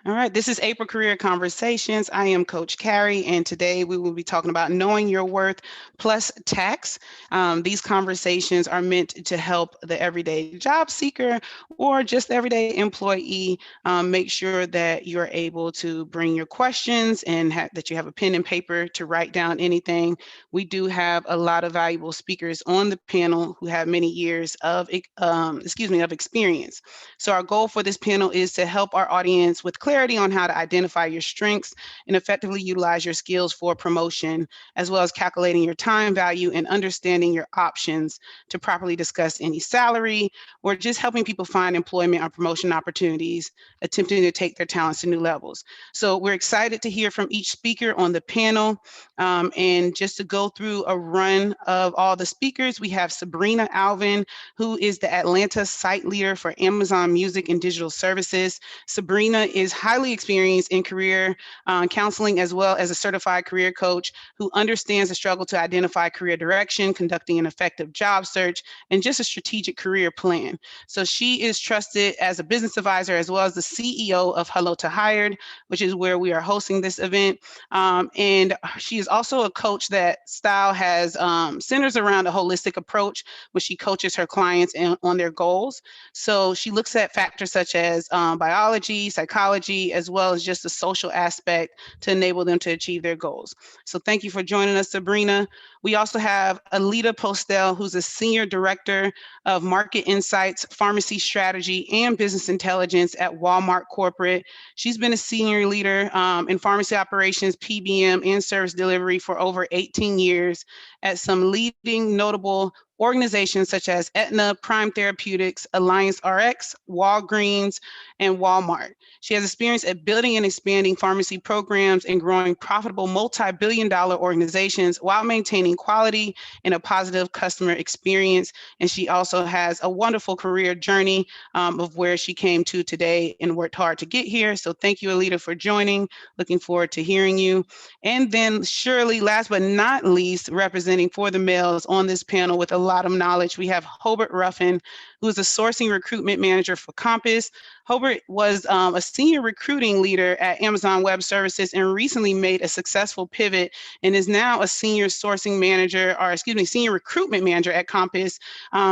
All right, this is April Career Conversations. I am Coach Karie, and today we will be talking about knowing your worth plus tax. These conversations are meant to help the everyday job seeker or just the everyday employee make sure that you're able to bring your questions and that you have a pen and paper to write down anything. We do have a lot of valuable speakers on the panel who have many years of, of experience. So our goal for this panel is to help our audience with clarity on how to identify your strengths and effectively utilize your skills for promotion, as well as calculating your time value and understanding your options to properly discuss any salary or just helping people find employment or promotion opportunities, attempting to take their talents to new levels. So we're excited to hear from each speaker on the panel. And just to go through a run of all the speakers, we have Sabrina Alvin, who is the Atlanta site leader for Amazon Music and Digital Services. Sabrina is highly experienced in career counseling as well as a certified career coach who understands the struggle to identify career direction, conducting an effective job search, and just a strategic career plan. So she is trusted as a business advisor as well as the CEO of Hello to Hired, which is where we are hosting this event. And she is also a coach that style has centers around a holistic approach when she coaches her clients on their goals. So she looks at factors such as biology, psychology, as well as just the social aspect to enable them to achieve their goals. So thank you for joining us, Sabrina. We also have Alita Postel, who's a senior director of market insights, pharmacy strategy, and business intelligence at Walmart Corporate. She's been a senior leader in pharmacy operations, PBM, and service delivery for over 18 years at some leading notable organizations such as Aetna, Prime Therapeutics, Alliance RX, Walgreens, and Walmart. She has experience at building and expanding pharmacy programs and growing profitable multi-billion-dollar organizations while maintaining quality and a positive customer experience. And she also has a wonderful career journey of where she came to today and worked hard to get here. So thank you, Alita, for joining. Looking forward to hearing you. And then surely, last but not least, representing for the males on this panel with a lot of knowledge, we have Hobart Ruffin, who is a sourcing recruitment manager for Compass. Hobart was a senior recruiting leader at Amazon Web Services and recently made a successful pivot and is now a senior sourcing manager, or excuse me, senior recruitment manager at Compass,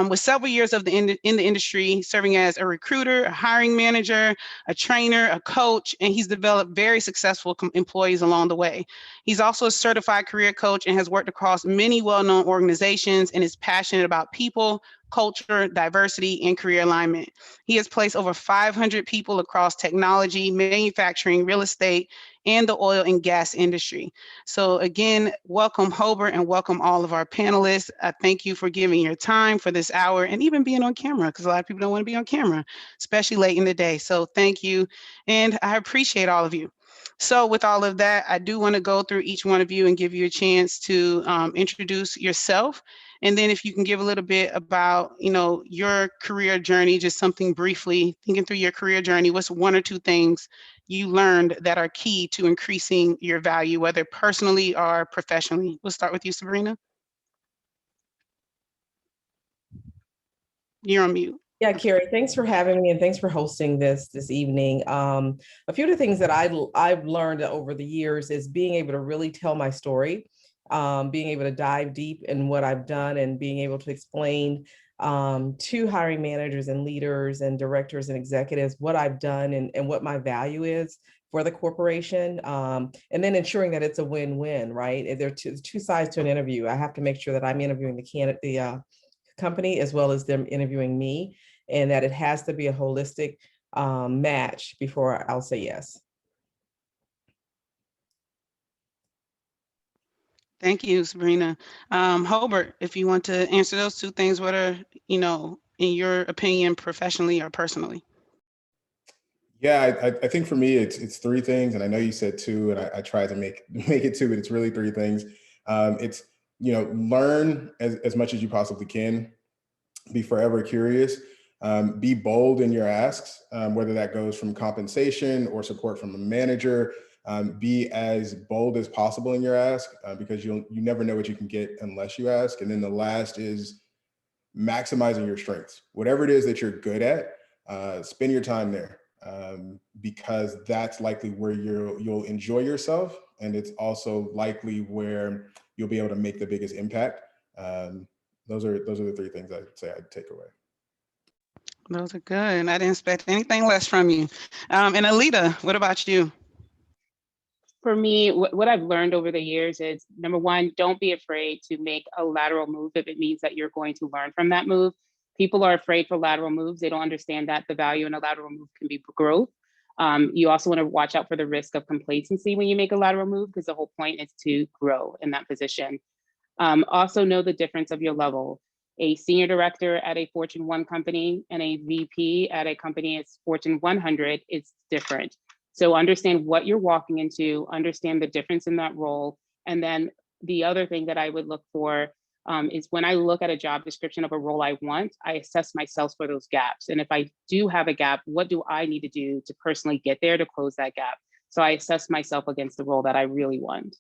with several years of in the industry, serving as a recruiter, a hiring manager, a trainer, a coach, and he's developed very successful employees along the way. He's also a certified career coach and has worked across many well-known organizations and is passionate about people, culture, diversity, and career alignment. He has placed over 500 people across technology, manufacturing, real estate, and the oil and gas industry. So again, welcome Hobart and welcome all of our panelists. I thank you for giving your time for this hour and even being on camera, because a lot of people don't want to be on camera, especially late in the day. So thank you. And I appreciate all of you. So with all of that, I do want to go through each one of you and give you a chance to introduce yourself. And then if you can give a little bit about, your career journey, just something briefly, thinking through your career journey, what's one or two things you learned that are key to increasing your value, whether personally or professionally? We'll start with you, Sabrina. You're on mute. Yeah, Okay. Karie, thanks for having me and thanks for hosting this evening. A few of the things that I've learned over the years is being able to really tell my story, being able to dive deep in what I've done and being able to explain to hiring managers and leaders and directors and executives what I've done and what my value is for the corporation. And then ensuring that it's a win-win, right? There are two sides to an interview. I have to make sure that I'm interviewing the company as well as them interviewing me, and that it has to be a holistic match before I'll say yes. Thank you, Sabrina. Hobart, if you want to answer those two things, what are, in your opinion, professionally or personally? Yeah, I think for me, it's three things, and I know you said two, and I tried to make it two, but it's really three things. It's learn as much as you possibly can, be forever curious, be bold in your asks, whether that goes from compensation or support from a manager. Be as bold as possible in your ask, because you never know what you can get unless you ask. And then the last is maximizing your strengths. Whatever it is that you're good at, spend your time there. because that's likely where you'll enjoy yourself, and it's also likely where you'll be able to make the biggest impact. Those are the three things I'd say I'd take away. Those are good. I didn't expect anything less from you. And Alita, what about you? For me, what I've learned over the years is, number one, don't be afraid to make a lateral move if it means that you're going to learn from that move. People are afraid for lateral moves. They don't understand that the value in a lateral move can be growth. You also want to watch out for the risk of complacency when you make a lateral move, because the whole point is to grow in that position. Also know the difference of your level. A senior director at a Fortune 1 company and a VP at a company that's Fortune 100 is different. So understand what you're walking into, understand the difference in that role. And then the other thing that I would look for is when I look at a job description of a role I want, I assess myself for those gaps. And if I do have a gap, what do I need to do to personally get there to close that gap? So I assess myself against the role that I really want.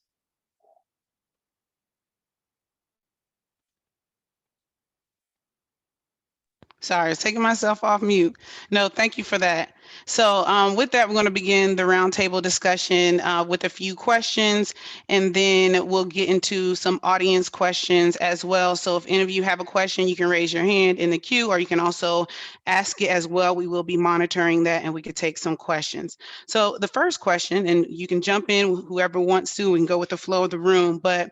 Sorry, I was taking myself off mute. No, thank you for that. So with that, we're going to begin the roundtable discussion with a few questions, and then we'll get into some audience questions as well. So if any of you have a question, you can raise your hand in the queue, or you can also ask it as well. We will be monitoring that, and we could take some questions. So the first question, and you can jump in, whoever wants to, and go with the flow of the room, but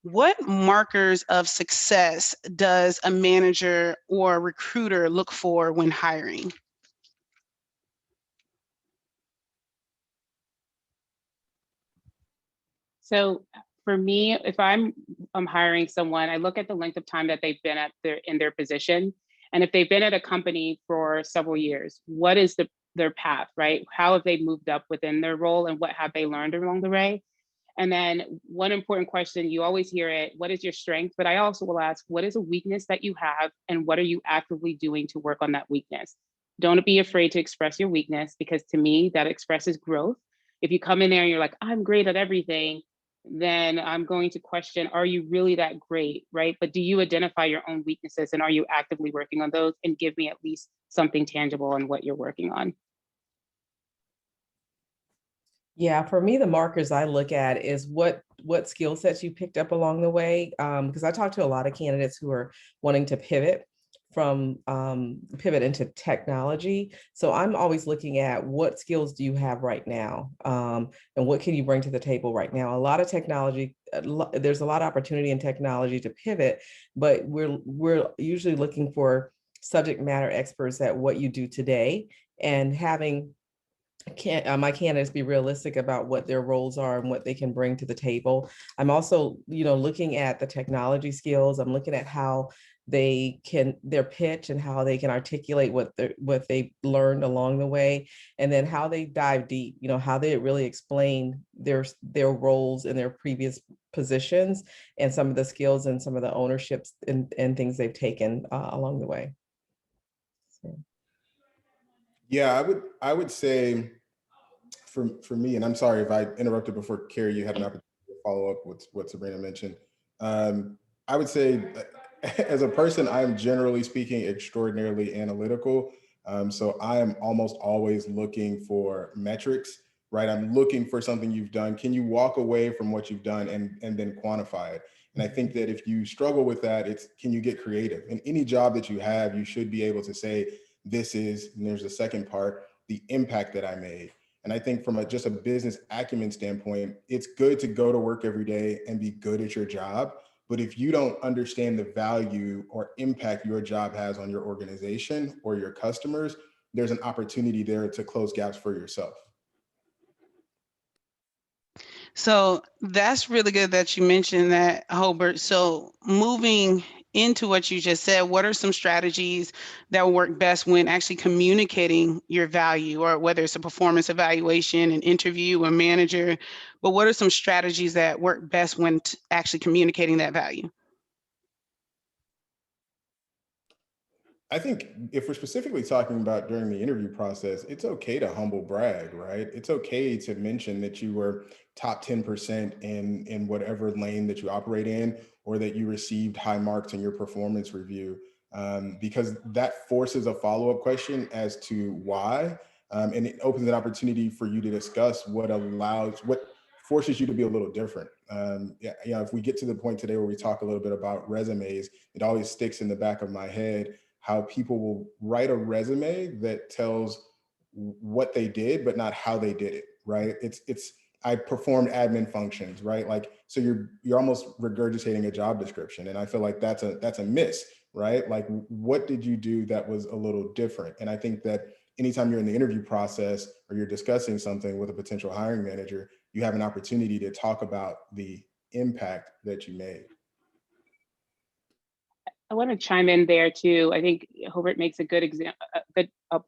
what markers of success does a manager or recruiter look for when hiring? So for me, if I'm hiring someone, I look at the length of time that they've been in their position. And if they've been at a company for several years, what is their path, right? How have they moved up within their role, and what have they learned along the way? And then one important question, you always hear it, what is your strength? But I also will ask, what is a weakness that you have, and what are you actively doing to work on that weakness? Don't be afraid to express your weakness, because to me, that expresses growth. If you come in there and you're like, I'm great at everything, then I'm going to question, are you really that great, right? But do you identify your own weaknesses, and are you actively working on those? And give me at least something tangible on what you're working on. Yeah, for me, the markers I look at is what skill sets you picked up along the way. Because I talk to a lot of candidates who are wanting to pivot into technology. So I'm always looking at what skills do you have right now, and what can you bring to the table right now. A lot of technology, there's a lot of opportunity in technology to pivot, but we're usually looking for subject matter experts at what you do today, and having my candidates be realistic about what their roles are and what they can bring to the table. I'm also, looking at the technology skills. I'm looking at how their pitch and how they can articulate what they learned along the way, and then how they dive deep, how they really explain their roles in their previous positions, and some of the skills and some of the ownerships and things they've taken along the way. So. Yeah, I would say for me, and I'm sorry if I interrupted before, Karie, you had an opportunity to follow up with what Sabrina mentioned. I would say as a person, I'm generally speaking extraordinarily analytical. So I am almost always looking for metrics, right? I'm looking for something you've done. Can you walk away from what you've done and then quantify it? And I think that if you struggle with that, it's, can you get creative? In any job that you have, you should be able to say, this is, and there's a second part, the impact that I made. And I think from just a business acumen standpoint, it's good to go to work every day and be good at your job. But if you don't understand the value or impact your job has on your organization or your customers, there's an opportunity there to close gaps for yourself. So that's really good that you mentioned that, Hobart. So moving into what you just said, what are some strategies that will work best when actually communicating your value, or whether it's a performance evaluation, an interview, a manager, but what are some strategies that work best when actually communicating that value? I think if we're specifically talking about during the interview process, it's okay to humble brag, right? It's okay to mention that you were top 10% in whatever lane that you operate in, or that you received high marks in your performance review, because that forces a follow-up question as to why. And it opens an opportunity for you to discuss what forces you to be a little different. Yeah, if we get to the point today where we talk a little bit about resumes, it always sticks in the back of my head how people will write a resume that tells what they did, but not how they did it, right? I performed admin functions, right? Like, so you're almost regurgitating a job description. And I feel like that's a miss, right? Like, what did you do that was a little different? And I think that anytime you're in the interview process or you're discussing something with a potential hiring manager, you have an opportunity to talk about the impact that you made. I want to chime in there too. I think Hobart makes a good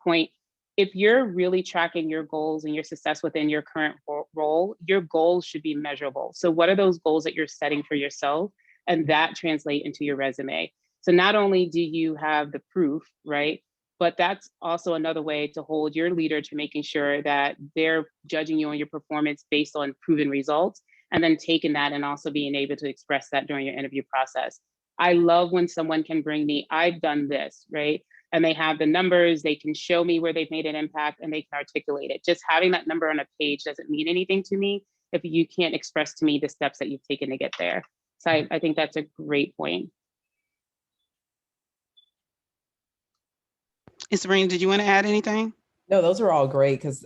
point. If you're really tracking your goals and your success within your current role, your goals should be measurable. So what are those goals that you're setting for yourself? And that translate into your resume. So not only do you have the proof, right? But that's also another way to hold your leader to making sure that they're judging you on your performance based on proven results, and then taking that and also being able to express that during your interview process. I love when someone can bring me, I've done this, right? And they have the numbers, they can show me where they've made an impact and they can articulate it. Just having that number on a page doesn't mean anything to me if you can't express to me the steps that you've taken to get there. So I think that's a great point. Sabrina, did you want to add anything? No, those are all great because,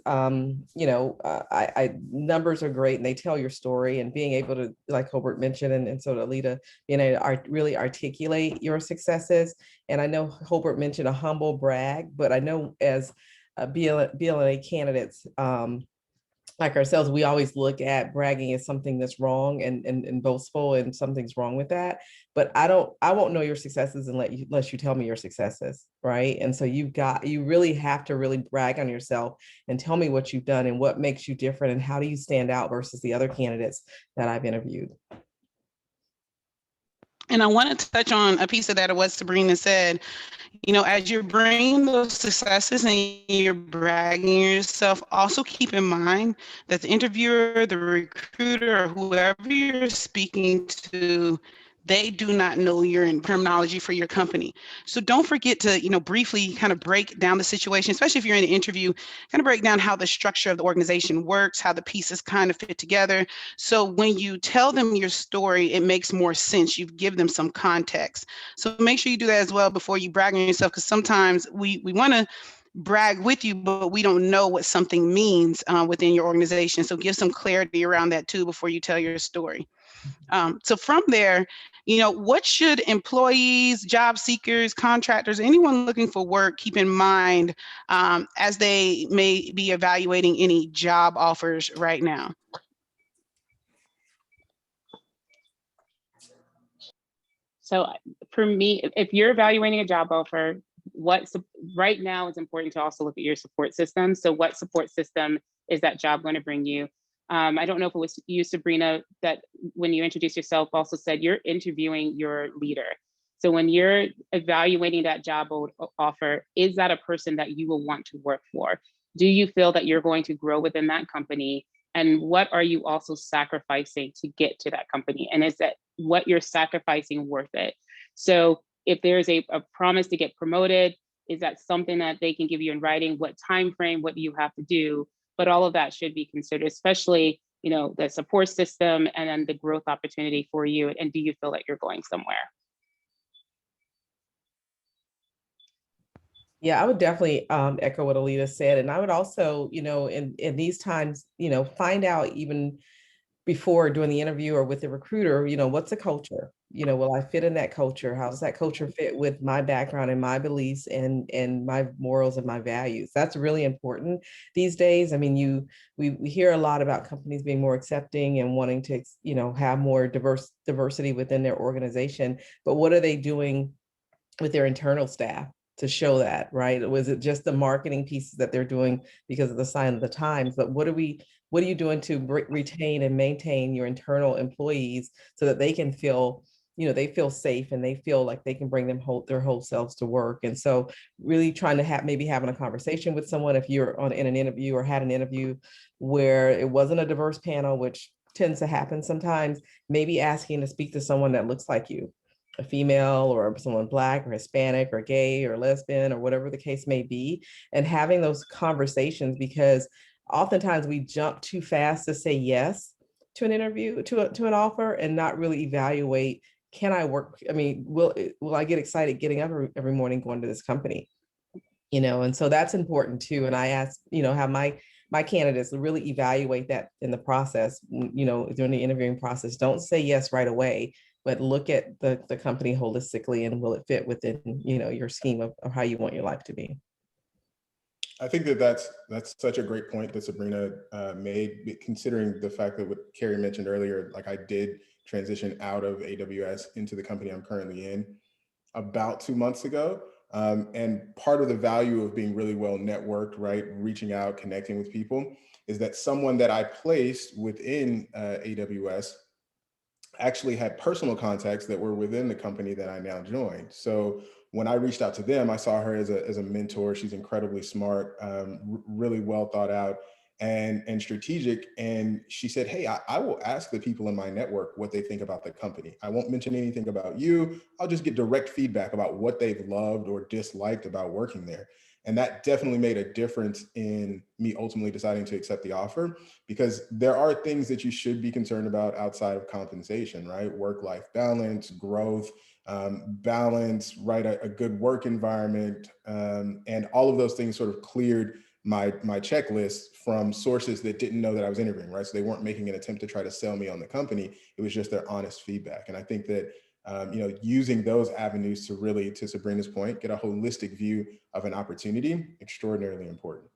numbers are great and they tell your story, and being able to, like Hobart mentioned, and so Alita, being able to really articulate your successes. And I know Hobart mentioned a humble brag, but I know as BLNA candidates, like ourselves, we always look at bragging as something that's wrong and boastful, and something's wrong with that. But I won't know your successes unless you tell me your successes, right? And so you really have to really brag on yourself and tell me what you've done and what makes you different and how do you stand out versus the other candidates that I've interviewed. And I want to touch on a piece of that of what Sabrina said. As you're bringing those successes and you're bragging yourself, also keep in mind that the interviewer, the recruiter, or whoever you're speaking to, they do not know your terminology for your company. So don't forget to, briefly kind of break down the situation, especially if you're in an interview, kind of break down how the structure of the organization works, how the pieces kind of fit together. So when you tell them your story, it makes more sense. You give them some context. So make sure you do that as well before you brag on yourself, because sometimes we want to brag with you, but we don't know what something means within your organization. So give some clarity around that too before you tell your story. So from there, what should employees, job seekers, contractors, anyone looking for work keep in mind as they may be evaluating any job offers right now? So for me, if you're evaluating a job offer, right now it's important to also look at your support system. So what support system is that job going to bring you? I don't know if it was you, Sabrina, that when you introduced yourself also said you're interviewing your leader. So when you're evaluating that job offer, is that a person that you will want to work for? Do you feel that you're going to grow within that company? And what are you also sacrificing to get to that company? And is that what you're sacrificing worth it? So if there's a promise to get promoted, is that something that they can give you in writing? What time frame? What do you have to do? But all of that should be considered, especially the support system and then the growth opportunity for you. And do you feel like you're going somewhere? Yeah, I would definitely echo what Alita said. And I would also, in these times, find out even before doing the interview or with the recruiter, what's the culture? Will I fit in that culture? How does that culture fit with my background and my beliefs and my morals and my values? That's really important these days. I mean, we hear a lot about companies being more accepting and wanting to, have more diversity within their organization. But what are they doing with their internal staff to show that, right? Was it just the marketing pieces that they're doing because of the sign of the times? But what are you doing to retain and maintain your internal employees so that they can feel, they feel safe and they feel like they can bring their whole selves to work? And so really trying to maybe having a conversation with someone, if you're in an interview or had an interview where it wasn't a diverse panel, which tends to happen sometimes, maybe asking to speak to someone that looks like you, a female or someone Black or Hispanic or gay or lesbian or whatever the case may be, and having those conversations, because oftentimes we jump too fast to say yes to an interview, to an offer, and not really evaluate, can I work? I mean, will I get excited getting up every morning going to this company? And so that's important too. And I ask, have my candidates really evaluate that in the process, during the interviewing process. Don't say yes right away, but look at the company holistically, and will it fit within, your scheme of how you want your life to be. I think that's such a great point that Sabrina made, considering the fact that what Karie mentioned earlier, like I did transition out of AWS into the company I'm currently in about 2 months ago. And part of the value of being really well networked, right, reaching out, connecting with people, is that someone that I placed within AWS actually had personal contacts that were within the company that I now joined. So when I reached out to them, I saw her as a mentor. She's incredibly smart, really well thought out and strategic. And she said, hey, I will ask the people in my network what they think about the company. I won't mention anything about you. I'll just get direct feedback about what they've loved or disliked about working there. And that definitely made a difference in me ultimately deciding to accept the offer, because there are things that you should be concerned about outside of compensation, right? Work-life balance, growth, balance, right? A good work environment. And all of those things sort of cleared my checklist from sources that didn't know that I was interviewing, right? So they weren't making an attempt to try to sell me on the company. It was just their honest feedback. And I think that using those avenues to really, to Sabrina's point, get a holistic view of an opportunity, extraordinarily important.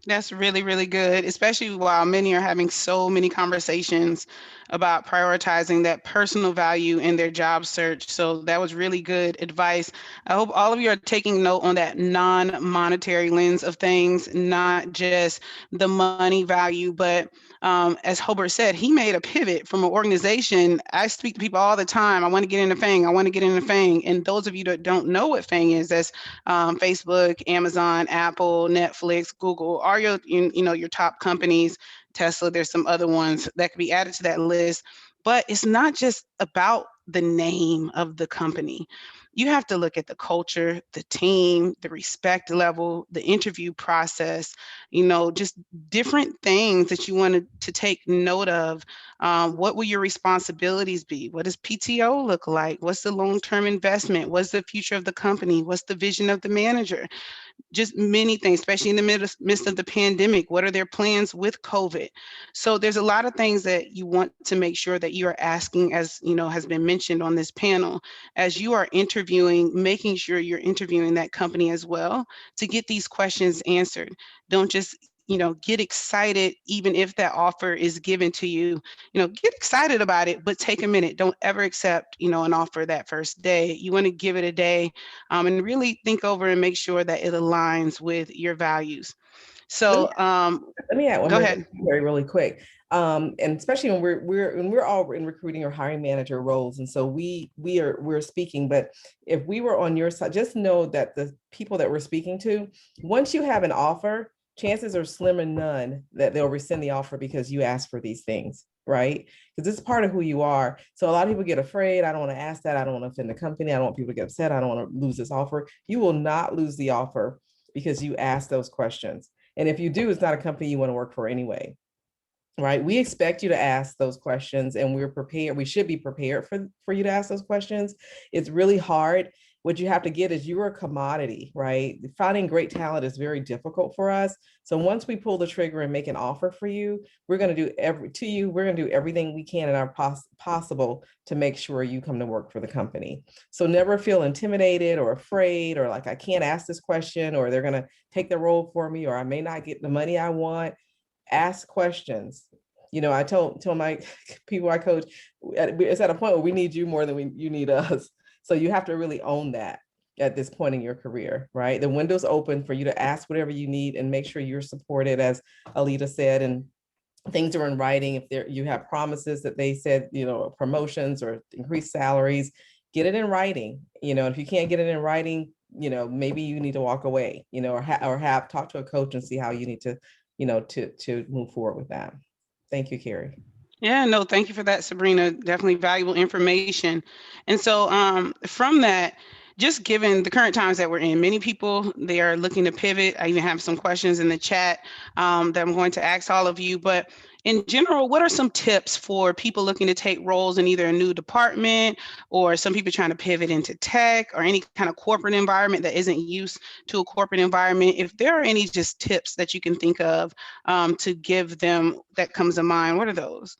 That's really, really good, especially while many are having so many conversations about prioritizing that personal value in their job search. So that was really good advice. I hope all of you are taking note on that non-monetary lens of things, not just the money value, but as Hobart said, he made a pivot from an organization. I speak to people all the time. I want to get into FANG. I want to get into FANG. And those of you that don't know what FANG is, that's Facebook, Amazon, Apple, Netflix, Google, are your top companies. Tesla, there's some other ones that could be added to that list. But it's not just about the name of the company. You have to look at the culture, the team, the respect level, the interview process, just different things that you wanted to take note of. What will your responsibilities be? What does PTO look like? What's the long-term investment? What's the future of the company? What's the vision of the manager? Just many things, especially in the midst of the pandemic. What are their plans with COVID? So there's a lot of things that you want to make sure that you are asking, as has been mentioned on this panel, as you are interviewing, making sure you're interviewing that company as well to get these questions answered. Don't just get excited even if that offer is given to you. Get excited about it, but take a minute. Don't ever accept an offer that first day. You want to give it a day, and really think over and make sure that it aligns with your values. So let me add one go more ahead. thing really quick. And especially when we're all in recruiting or hiring manager roles, and so we're speaking. But if we were on your side, just know that the people that we're speaking to, once you have an offer, chances are slim and none that they'll rescind the offer because you asked for these things, right? Because it's part of who you are. So a lot of people get afraid. I don't want to ask that. I don't want to offend the company. I don't want people to get upset. I don't want to lose this offer. You will not lose the offer because you asked those questions. And if you do, it's not a company you want to work for anyway, right? We expect you to ask those questions, and we're prepared. We should be prepared for you to ask those questions. It's really hard. What you have to get is you're a commodity, right? Finding great talent is very difficult for us. So once we pull the trigger and make an offer for you, we're going to do everything we can in our possible to make sure you come to work for the company. So never feel intimidated or afraid, or like I can't ask this question, or they're going to take the role for me, or I may not get the money I want. Ask questions. I told my people I coach, it's at a point where we need you more than you need us. So you have to really own that at this point in your career, right? The window's open for you to ask whatever you need and make sure you're supported, as Alita said, and things are in writing. If you have promises that they said, promotions or increased salaries, get it in writing. If you can't get it in writing, maybe you need to walk away, or have talk to a coach and see how you need to, to move forward with that. Thank you, Karie. Yeah, no, thank you for that, Sabrina. Definitely valuable information. And so from that, just given the current times that we're in, many people, they are looking to pivot. I even have some questions in the chat that I'm going to ask all of you. But in general, what are some tips for people looking to take roles in either a new department or some people trying to pivot into tech or any kind of corporate environment that isn't used to a corporate environment? If there are any just tips that you can think of to give them that comes to mind, what are those?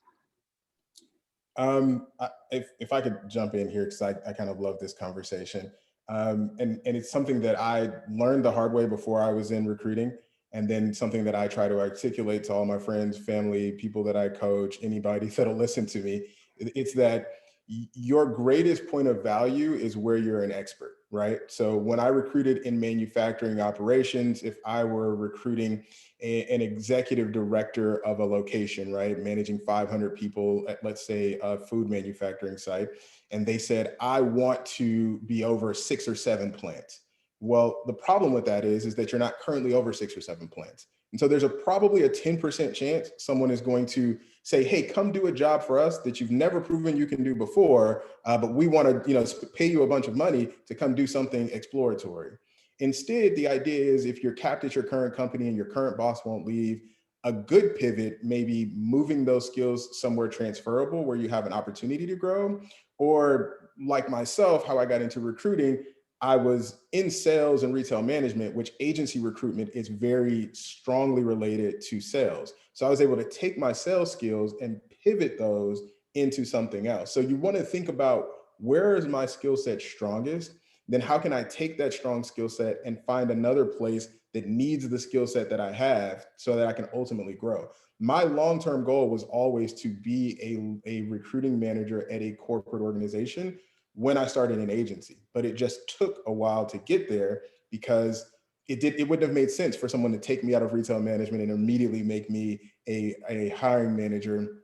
If I could jump in here, because I kind of love this conversation. And it's something that I learned the hard way before I was in recruiting. And then something that I try to articulate to all my friends, family, people that I coach, anybody that'll listen to me. It's that your greatest point of value is where you're an expert, right? So when I recruited in manufacturing operations, if I were recruiting an executive director of a location, right, managing 500 people at, let's say, a food manufacturing site, and they said, I want to be over 6 or 7 plants. Well, the problem with that is that you're not currently over 6 or 7 plants. And so there's probably a 10% chance someone is going to say, hey, come do a job for us that you've never proven you can do before, but we want to pay you a bunch of money to come do something exploratory. Instead, the idea is if you're capped at your current company and your current boss won't leave, a good pivot may be moving those skills somewhere transferable where you have an opportunity to grow. Or like myself, how I got into recruiting, I was in sales and retail management, which agency recruitment is very strongly related to sales. So I was able to take my sales skills and pivot those into something else. So you want to think about, where is my skill set strongest? Then how can I take that strong skill set and find another place that needs the skill set that I have so that I can ultimately grow? My long-term goal was always to be a recruiting manager at a corporate organization when I started an agency, but it just took a while to get there because it wouldn't have made sense for someone to take me out of retail management and immediately make me a hiring manager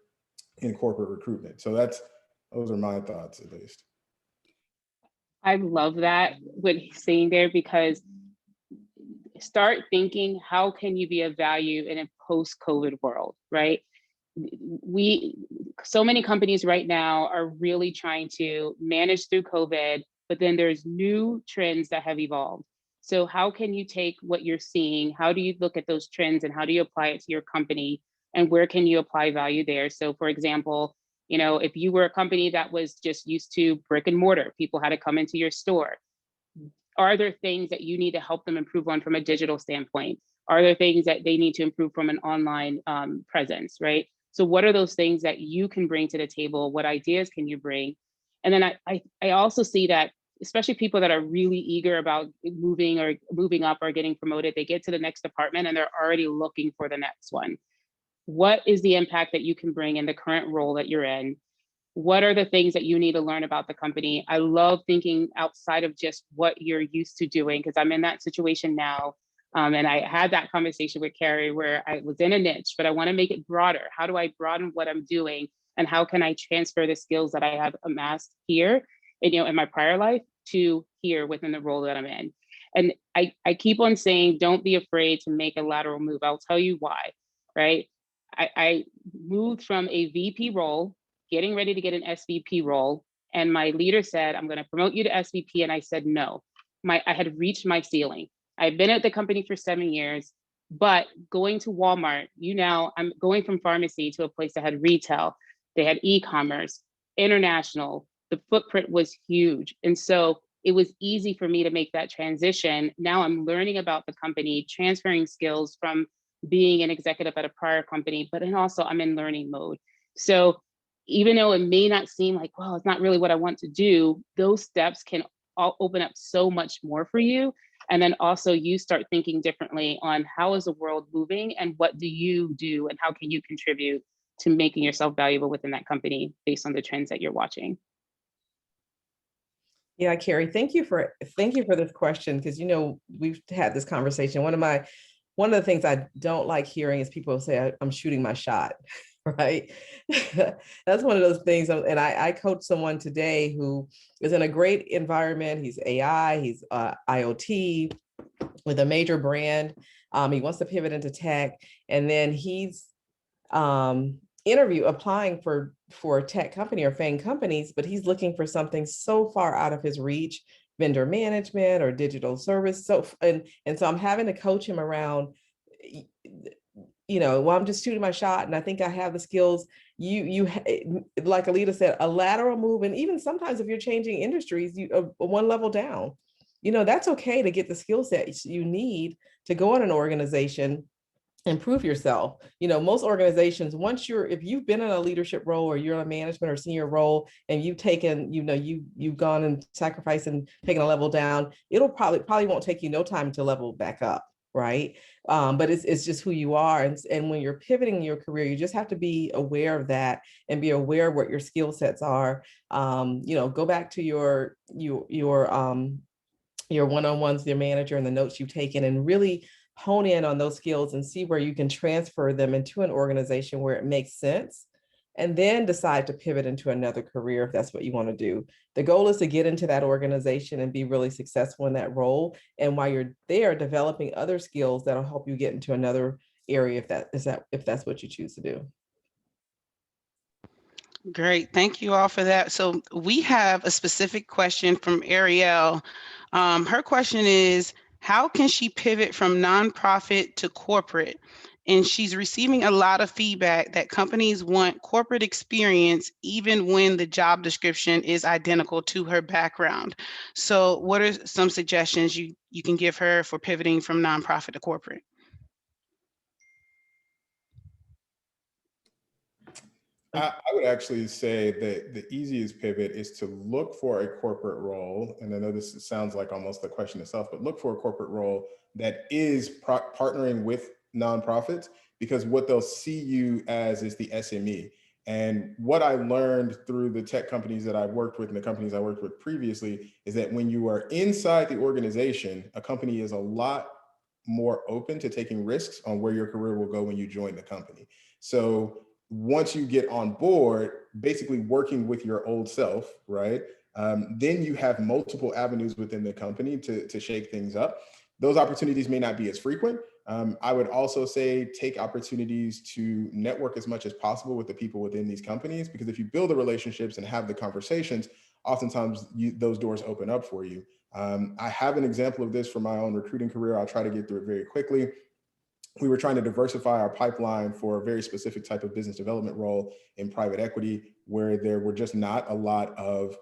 in corporate recruitment. So those are my thoughts, at least. I love that what he's saying there, because start thinking, how can you be of value in a post-COVID world, right? So many companies right now are really trying to manage through COVID, but then there's new trends that have evolved. So how can you take what you're seeing? How do you look at those trends and how do you apply it to your company? And where can you apply value there? So for example, if you were a company that was just used to brick and mortar, people had to come into your store. Are there things that you need to help them improve on from a digital standpoint? Are there things that they need to improve from an online presence, right? So what are those things that you can bring to the table? What ideas can you bring? And then I also see that, especially people that are really eager about moving up or getting promoted, they get to the next department and they're already looking for the next one. What is the impact that you can bring in the current role that you're in? What are the things that you need to learn about the company? I love thinking outside of just what you're used to doing, because I'm in that situation now. And I had that conversation with Karie where I was in a niche, but I want to make it broader. How do I broaden what I'm doing? And how can I transfer the skills that I have amassed here, in my prior life to here within the role that I'm in? And I keep on saying, don't be afraid to make a lateral move. I'll tell you why, right? I moved from a VP role, getting ready to get an SVP role. And my leader said, I'm going to promote you to SVP. And I said, no, I had reached my ceiling. I've been at the company for 7 years, but going to Walmart, I'm going from pharmacy to a place that had retail. They had e-commerce, international. The footprint was huge. And so it was easy for me to make that transition. Now I'm learning about the company, transferring skills from being an executive at a prior company, but then also I'm in learning mode. So even though it may not seem like, well, it's not really what I want to do, those steps can all open up so much more for you. And then also you start thinking differently on, how is the world moving and what do you do and how can you contribute to making yourself valuable within that company based on the trends that you're watching. Yeah, Karie, thank you for this question, because we've had this conversation. One of the things I don't like hearing is people say I'm shooting my shot, right? That's one of those things. And I coach someone today who is in a great environment. He's AI, he's IoT with a major brand. He wants to pivot into tech, and then he's applying for a tech company or FANG companies, but he's looking for something so far out of his reach, vendor management or digital service. So so I'm having to coach him around, well, I'm just shooting my shot and I think I have the skills. Like Alita said, a lateral move, and even sometimes if you're changing industries, one level down, that's okay to get the skill sets you need to go in an organization, improve yourself. Most organizations, if you've been in a leadership role or you're in a management or senior role and you've taken, you've gone and sacrificed and taken a level down, it'll probably won't take you no time to level back up. Right. But it's just who you are. And when you're pivoting your career, you just have to be aware of that and be aware of what your skill sets are. Go back to your one-on-ones, your manager, and the notes you've taken, and really hone in on those skills and see where you can transfer them into an organization where it makes sense, and then decide to pivot into another career if that's what you want to do. The goal is to get into that organization and be really successful in that role. And while you're there, developing other skills that'll help you get into another area if that's what you choose to do. Great. Thank you all for that. So we have a specific question from Ariel. Her question is, how can she pivot from nonprofit to corporate? And she's receiving a lot of feedback that companies want corporate experience even when the job description is identical to her background. So what are some suggestions you can give her for pivoting from nonprofit to corporate? I would actually say that the easiest pivot is to look for a corporate role. And I know this sounds like almost the question itself, but look for a corporate role that is partnering with nonprofits, because what they'll see you as is the SME. And what I learned through the tech companies that I've worked with and the companies I worked with previously is that when you are inside the organization, a company is a lot more open to taking risks on where your career will go when you join the company. So once you get on board, basically working with your old self, right? Then you have multiple avenues within the company to shake things up. Those opportunities may not be as frequent. I would also say take opportunities to network as much as possible with the people within these companies, because if you build the relationships and have the conversations, oftentimes those doors open up for you. I have an example of this from my own recruiting career. I'll try to get through it very quickly. We were trying to diversify our pipeline for a very specific type of business development role in private equity, where there were just not a lot of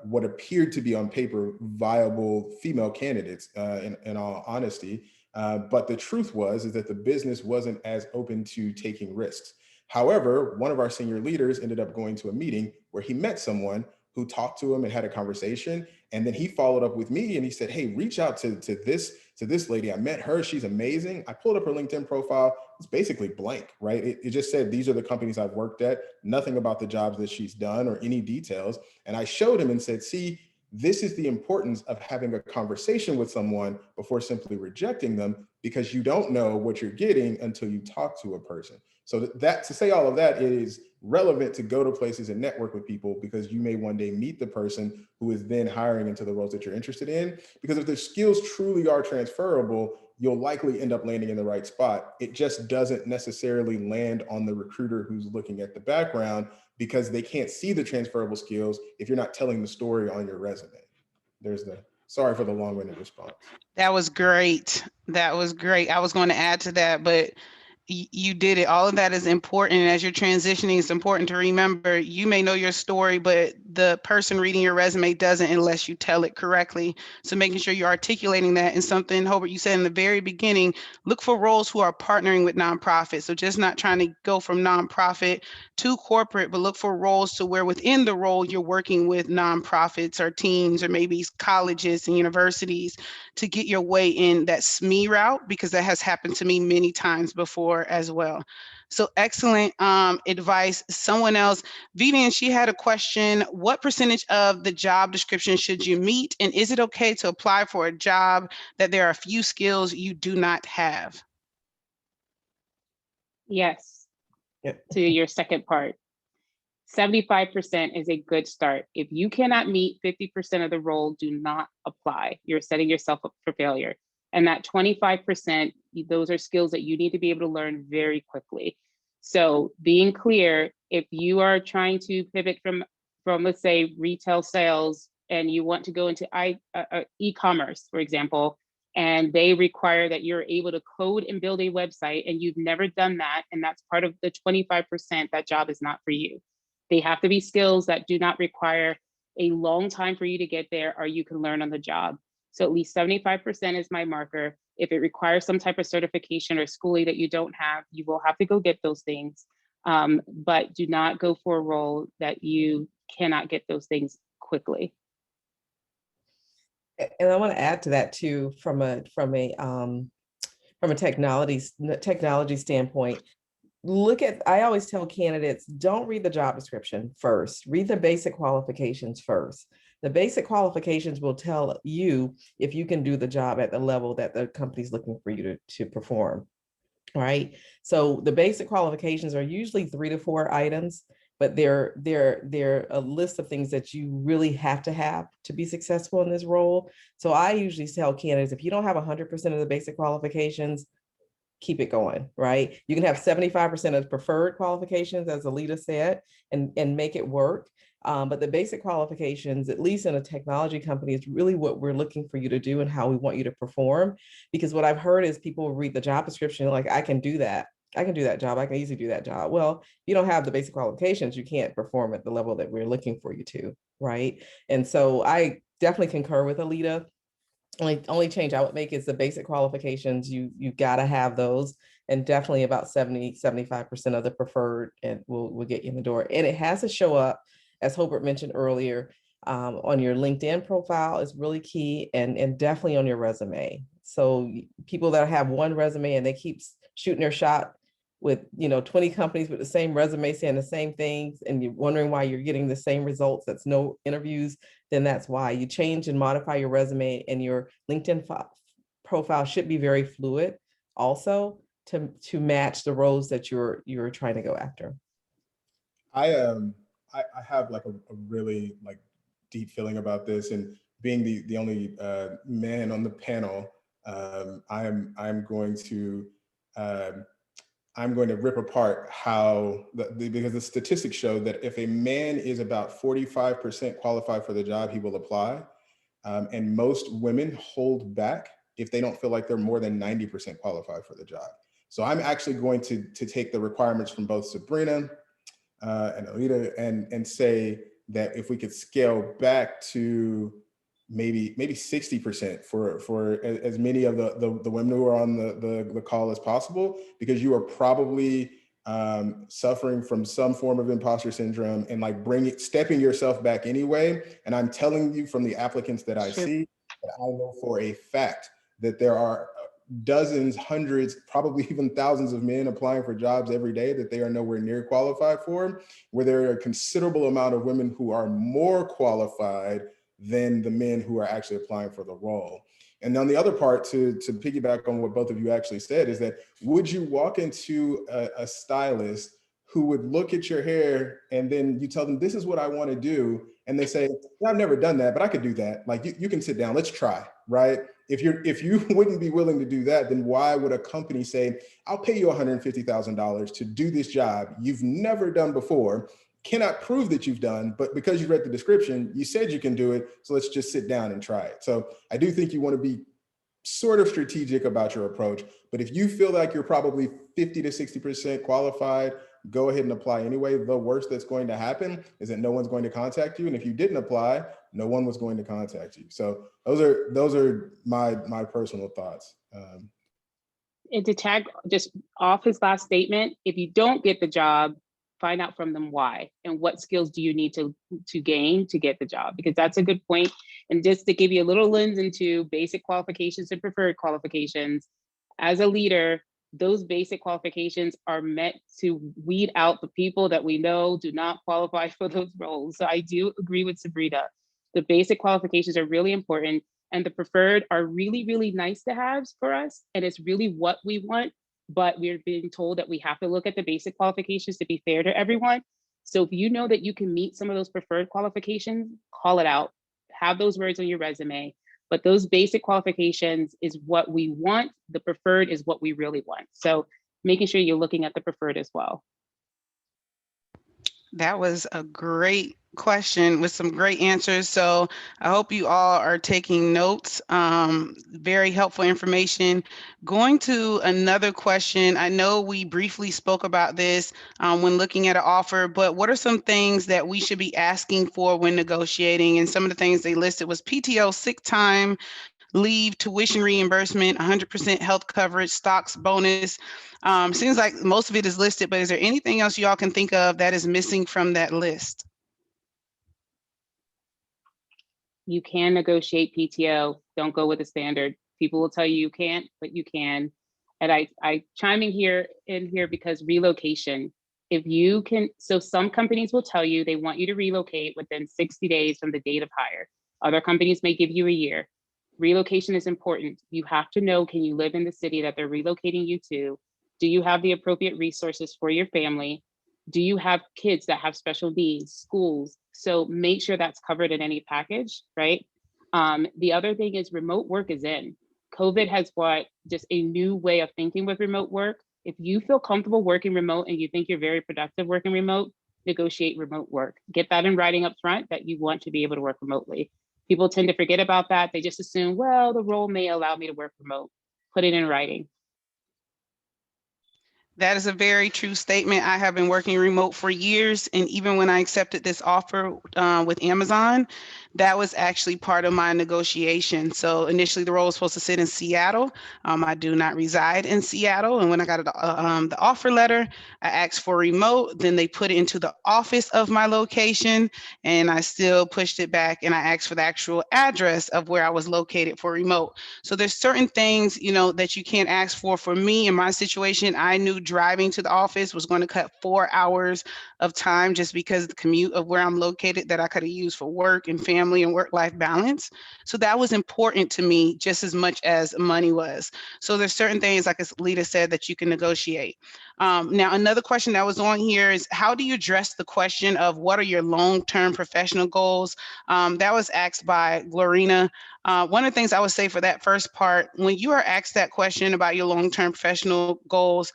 what appeared to be on paper viable female candidates, in all honesty. But the truth is that the business wasn't as open to taking risks. However, one of our senior leaders ended up going to a meeting where he met someone who talked to him and had a conversation. And then he followed up with me and he said, hey, reach out to this lady. I met her. She's amazing. I pulled up her LinkedIn profile. It's basically blank, right? It just said, these are the companies I've worked at, nothing about the jobs that she's done or any details. And I showed him and said, see, this is the importance of having a conversation with someone before simply rejecting them, because you don't know what you're getting until you talk to a person. So that to say all of that is relevant to go to places and network with people, because you may one day meet the person who is then hiring into the roles that you're interested in. Because if the skills truly are transferable, you'll likely end up landing in the right spot. It just doesn't necessarily land on the recruiter who's looking at the background, because they can't see the transferable skills if you're not telling the story on your resume. Sorry for the long-winded response. That was great. That was great. I was going to add to that, but you did it. All of that is important. And as you're transitioning, it's important to remember you may know your story, but the person reading your resume doesn't unless you tell it correctly. So making sure you're articulating that. And something, Hobart, you said in the very beginning, look for roles who are partnering with nonprofits. So just not trying to go from nonprofit to corporate, but look for roles to where within the role you're working with nonprofits or teams or maybe colleges and universities to get your way in that SME route, because that has happened to me many times before as well. So excellent advice. Someone else, Vivian, she had a question. What percentage of the job description should you meet? And is it okay to apply for a job that there are a few skills you do not have? Yes. To your second part, 75% is a good start. If you cannot meet 50% of the role, do not apply. You're setting yourself up for failure. And that 25%, those are skills that you need to be able to learn very quickly. So being clear, if you are trying to pivot from let's say retail sales and you want to go into e-commerce, for example, and they require that you're able to code and build a website and you've never done that, and that's part of the 25%, that job is not for you. They have to be skills that do not require a long time for you to get there, or you can learn on the job. So at least 75% is my marker. If it requires some type of certification or schooling that you don't have, you will have to go get those things. But do not go for a role that you cannot get those things quickly. And I want to add to that too, from a technology standpoint. I always tell candidates, don't read the job description first. Read the basic qualifications first. The basic qualifications will tell you if you can do the job at the level that the company's looking for you to perform. All right. So the basic qualifications are usually 3 to 4 items, but they're a list of things that you really have to be successful in this role. So I usually tell candidates, if you don't have 100% of the basic qualifications, keep it going, right? You can have 75% of preferred qualifications, as Alita said, and make it work. But the basic qualifications, at least in a technology company, is really what we're looking for you to do and how we want you to perform. Because what I've heard is people read the job description like, I can do that. I can do that job. I can easily do that job. Well, if you don't have the basic qualifications, you can't perform at the level that we're looking for you to, right? And so I definitely concur with Alita. Only change I would make is the basic qualifications. You got to have those, and definitely about 75% of the preferred, and will get you in the door. And it has to show up, as Hobart mentioned earlier, on your LinkedIn profile is really key, and definitely on your resume. So people that have one resume and they keep shooting their shot with 20 companies with the same resume saying the same things, and you're wondering why you're getting the same results, that's no interviews, then that's why. You change and modify your resume, and your LinkedIn profile should be very fluid also to match the roles that you're trying to go after. I have like a really like deep feeling about this, and being the only man on the panel, I'm going to rip apart how because the statistics show that if a man is about 45% qualified for the job, he will apply. And most women hold back if they don't feel like they're more than 90% qualified for the job. So I'm actually going to take the requirements from both Sabrina and Alita and say that if we could scale back to maybe 60% for as many of the women who are on the call as possible, because you are probably suffering from some form of imposter syndrome and like stepping yourself back anyway. And I'm telling you from the applicants that I see, that I know for a fact that there are dozens, hundreds, probably even thousands of men applying for jobs every day that they are nowhere near qualified for, where there are a considerable amount of women who are more qualified than the men who are actually applying for the role. And on the other part, to piggyback on what both of you actually said, is that would you walk into a stylist who would look at your hair and then you tell them, this is what I want to do, and they say, yeah, I've never done that, but I could do that. Like you can sit down, let's try, right? If you wouldn't be willing to do that, then why would a company say, I'll pay you $150,000 to do this job you've never done before, cannot prove that you've done, but because you read the description, you said you can do it, so let's just sit down and try it. So I do think you want to be sort of strategic about your approach, but if you feel like you're probably 50 to 60% qualified, go ahead and apply anyway. The worst that's going to happen is that no one's going to contact you, and if you didn't apply, no one was going to contact you. So those are my personal thoughts. And to tag just off his last statement, if you don't get the job, find out from them why and what skills do you need to gain to get the job, because that's a good point. And just to give you a little lens into basic qualifications and preferred qualifications, as a leader, those basic qualifications are meant to weed out the people that we know do not qualify for those roles. So I do agree with Sabrina. The basic qualifications are really important, and the preferred are really, really nice to have for us. And it's really what we want. But we're being told that we have to look at the basic qualifications to be fair to everyone. So if you know that you can meet some of those preferred qualifications, call it out, have those words on your resume. But those basic qualifications is what we want. The preferred is what we really want. So making sure you're looking at the preferred as well. That was a great question with some great answers. So I hope you all are taking notes. Very helpful information. Going to another question. I know we briefly spoke about this when looking at an offer, but what are some things that we should be asking for when negotiating? And some of the things they listed was PTO, sick time, leave, tuition reimbursement, 100% health coverage, stocks, bonus. Seems like most of it is listed, but is there anything else y'all can think of that is missing from that list? You can negotiate PTO. Don't go with the standard. People will tell you you can't, but you can. And I chime in here because relocation. If you can, so some companies will tell you they want you to relocate within 60 days from the date of hire. Other companies may give you a year. Relocation is important. You have to know, can you live in the city that they're relocating you to? Do you have the appropriate resources for your family? Do you have kids that have special needs, schools? So make sure that's covered in any package, right? The other thing is remote work is in. COVID has brought just a new way of thinking with remote work. If you feel comfortable working remote and you think you're very productive working remote, negotiate remote work. Get that in writing up front that you want to be able to work remotely. People tend to forget about that. They just assume, well, the role may allow me to work remote. Put it in writing. That is a very true statement. I have been working remote for years, and even when I accepted this offer with Amazon, that was actually part of my negotiation. So initially, the role was supposed to sit in Seattle. I do not reside in Seattle, and when I got the offer letter, I asked for remote. Then they put it into the office of my location, and I still pushed it back, and I asked for the actual address of where I was located for remote. So there's certain things, that you can't ask for. For me, in my situation, I knew driving to the office was going to cut 4 hours of time just because of the commute of where I'm located that I could have used for work and family and work-life balance. So that was important to me just as much as money was. So there's certain things, like as Lita said, that you can negotiate. Now, another question that was on here is, how do you address the question of what are your long-term professional goals? That was asked by Glorina. One of the things I would say for that first part, when you are asked that question about your long-term professional goals,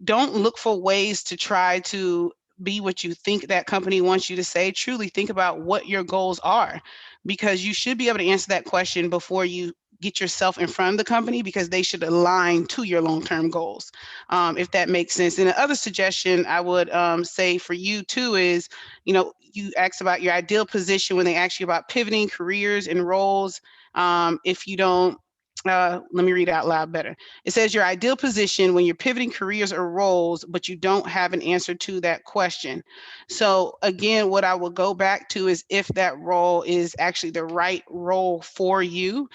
don't look for ways to try to be what you think that company wants you to say. Truly think about what your goals are, because you should be able to answer that question before you get yourself in front of the company, because they should align to your long-term goals, if that makes sense. And the other suggestion I would say for you too is, you asked about your ideal position when they ask you about pivoting careers and roles. If you don't, let me read out loud better. It says your ideal position when you're pivoting careers or roles, but you don't have an answer to that question. So again, what I will go back to is if that role is actually the right role for you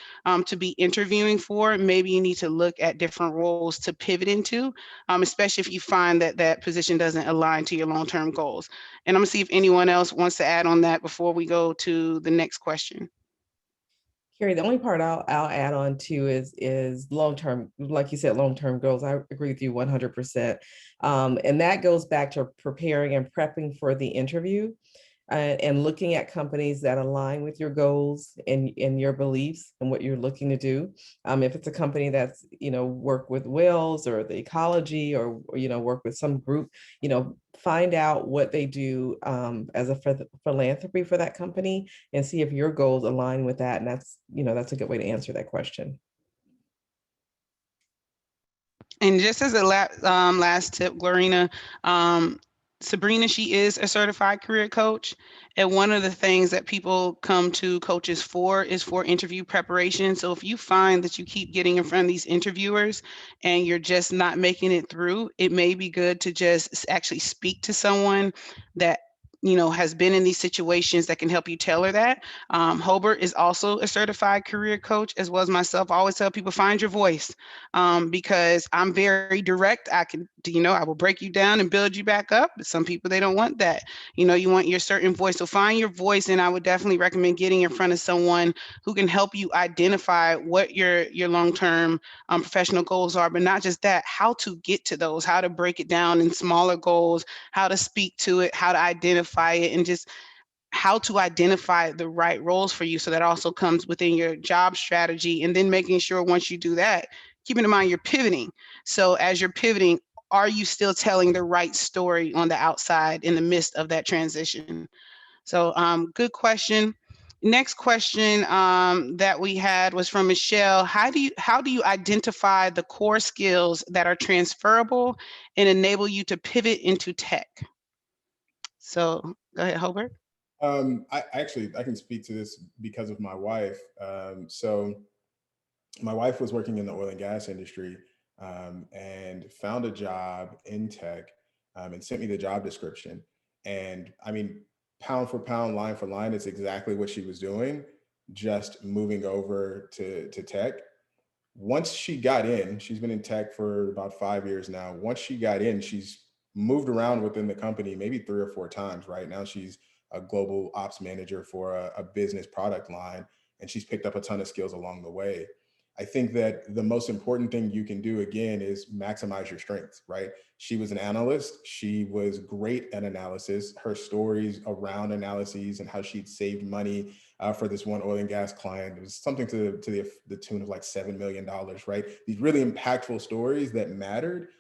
to be interviewing for, maybe you need to look at different roles to pivot into, especially if you find that that position doesn't align to your long-term goals. And I'm gonna see if anyone else wants to add on that before we go to the next question. Karie, the only part I'll add on to is long-term, like you said, long-term goals. I agree with you 100%. And that goes back to preparing and prepping for the interview. And looking at companies that align with your goals and your beliefs and what you're looking to do. If it's a company that's, work with whales or the ecology or work with some group, find out what they do as a philanthropy for that company and see if your goals align with that. And that's a good way to answer that question. And just as a last tip, Glorina, Sabrina, she is a certified career coach. And one of the things that people come to coaches for is for interview preparation. So if you find that you keep getting in front of these interviewers and you're just not making it through, it may be good to just actually speak to someone that has been in these situations that can help you tailor that. Hobart is also a certified career coach, as well as myself. I always tell people, find your voice, because I'm very direct. I will break you down and build you back up. But some people, they don't want that. You want your certain voice. So find your voice, and I would definitely recommend getting in front of someone who can help you identify what your long-term professional goals are, but not just that, how to get to those, how to break it down in smaller goals, how to speak to it, how to identify it, and just how to identify the right roles for you. So that also comes within your job strategy. And then making sure once you do that, keeping in mind you're pivoting. So as you're pivoting, are you still telling the right story on the outside in the midst of that transition? So good question. Next question that we had was from Michelle. How do you identify the core skills that are transferable and enable you to pivot into tech? So go ahead, Hobart. I can speak to this because of my wife. So my wife was working in the oil and gas industry, and found a job in tech, and sent me the job description. And I mean, pound for pound, line for line, it's exactly what she was doing, just moving over to tech. Once she got in, she's been in tech for about 5 years now. Once she got in, she's moved around within the company maybe 3 or 4 times. Right now, she's a global ops manager for a business product line, and she's picked up a ton of skills along the way. I think that the most important thing you can do again is maximize your strengths, right? She was an analyst. She was great at analysis. Her stories around analyses and how she'd saved money for this one oil and gas client, it was something to the tune of like $7 million, right? These really impactful stories that mattered.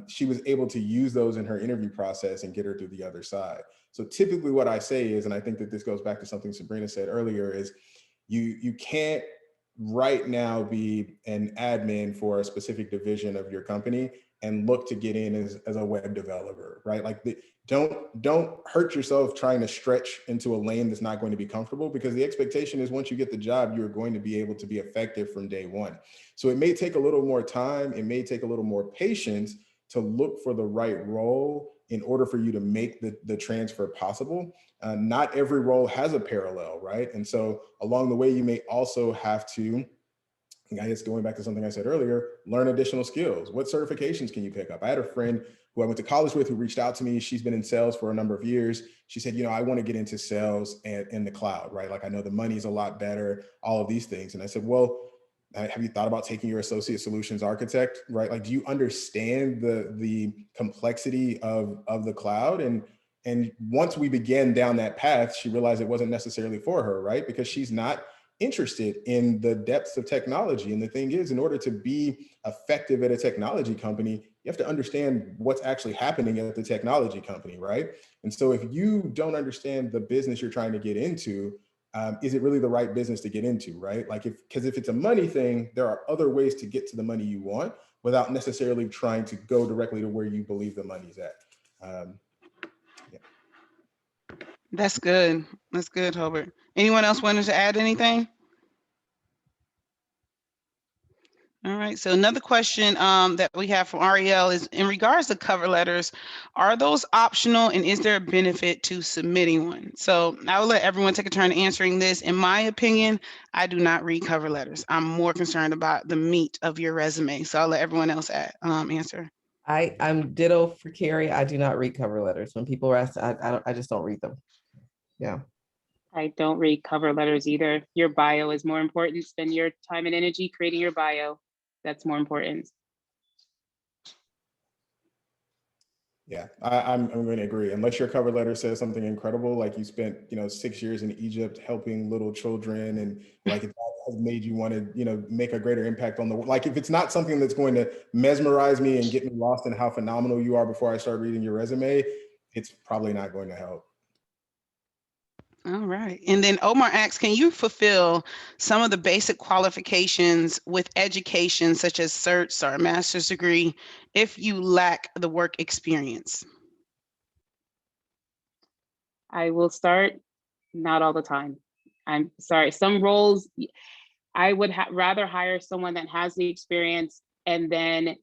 She was able to use those in her interview process and get her through the other side. So typically what I say is, and I think that this goes back to something Sabrina said earlier, is you can't right now be an admin for a specific division of your company and look to get in as a web developer, right? Like don't hurt yourself trying to stretch into a lane that's not going to be comfortable, because the expectation is once you get the job, you're going to be able to be effective from day one. So it may take a little more time, it may take a little more patience to look for the right role in order for you to make the transfer possible. Not every role has a parallel, right? And so along the way, you may also have to, I guess going back to something I said earlier, learn additional skills. What certifications can you pick up? I had a friend who I went to college with who reached out to me. She's been in sales for a number of years. She said, I want to get into sales and in the cloud, right? Like I know the money's a lot better, all of these things. And I said, well, have you thought about taking your associate solutions architect, right? Like, do you understand the complexity of the cloud? And once we began down that path, she realized it wasn't necessarily for her, right? Because she's not interested in the depths of technology. And the thing is, in order to be effective at a technology company, you have to understand what's actually happening at the technology company, right? And so if you don't understand the business you're trying to get into, is it really the right business to get into, right? Like because if it's a money thing, there are other ways to get to the money you want without necessarily trying to go directly to where you believe the money's at. Yeah. That's good. That's good, Hobart. Anyone else wanted to add anything? All right. So another question that we have from Ariel is in regards to cover letters, are those optional and is there a benefit to submitting one? So I will let everyone take a turn answering this. In my opinion, I do not read cover letters. I'm more concerned about the meat of your resume. So I'll let everyone else answer. I'm ditto for Karie. I do not read cover letters. When people are asked, I just don't read them. Yeah. I don't read cover letters either. Your bio is more important. Spend your time and energy creating your bio. That's more important. Yeah, I'm going to agree. Unless your cover letter says something incredible, like you spent 6 years in Egypt helping little children, and like it has made you want to make a greater impact on the world. Like if it's not something that's going to mesmerize me and get me lost in how phenomenal you are before I start reading your resume, it's probably not going to help. All right. And then Omar asks, can you fulfill some of the basic qualifications with education, such as certs or a master's degree, if you lack the work experience? I will start, not all the time. I'm sorry. Some roles, I would rather hire someone that has the experience and then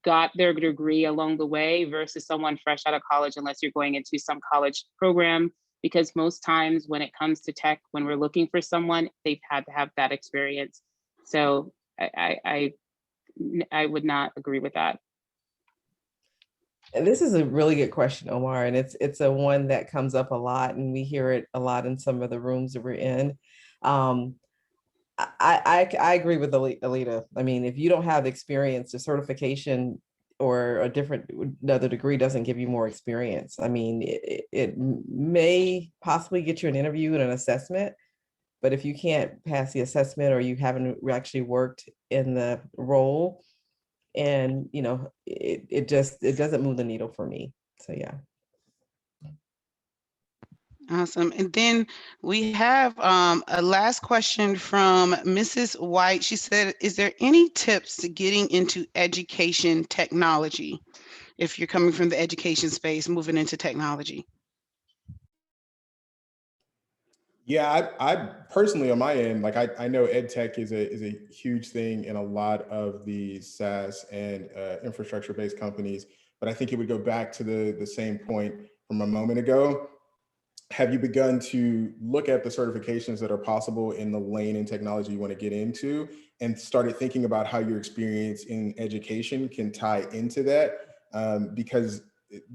got their degree along the way versus someone fresh out of college, unless you're going into some college program. Because most times when it comes to tech, when we're looking for someone, they've had to have that experience. So I would not agree with that. And this is a really good question, Omar, and it's a one that comes up a lot, and we hear it a lot in some of the rooms that we're in. I agree with Alita. I mean, if you don't have the experience, the certification or another degree doesn't give you more experience. I mean, it may possibly get you an interview and an assessment, but if you can't pass the assessment or you haven't actually worked in the role, And, it doesn't move the needle for me. So yeah. Awesome. And then we have a last question from Mrs. White. She said, is there any tips to getting into education technology if you're coming from the education space, moving into technology? Yeah, I personally on my end, like I know ed tech is a huge thing in a lot of the SaaS and infrastructure based companies, but I think it would go back to the same point from a moment ago. Have you begun to look at the certifications that are possible in the lane and technology you want to get into, and started thinking about how your experience in education can tie into that? Because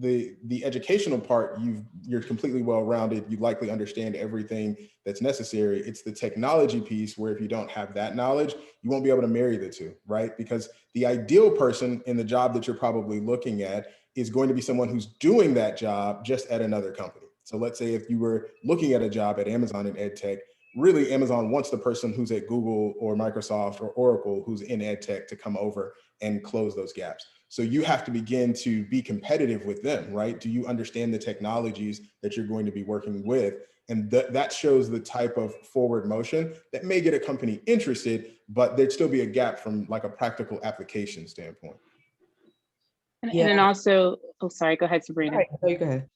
the educational part, you're completely well-rounded, you likely understand everything that's necessary. It's the technology piece where if you don't have that knowledge, you won't be able to marry the two, right? Because the ideal person in the job that you're probably looking at is going to be someone who's doing that job just at another company. So let's say if you were looking at a job at Amazon in ed tech, really Amazon wants the person who's at Google or Microsoft or Oracle who's in ed tech to come over and close those gaps. So you have to begin to be competitive with them, right? Do you understand the technologies that you're going to be working with? And that shows the type of forward motion that may get a company interested, but there'd still be a gap from like a practical application standpoint. And Yeah. then also, oh, sorry, go ahead, Sabrina. All right, no, you go ahead.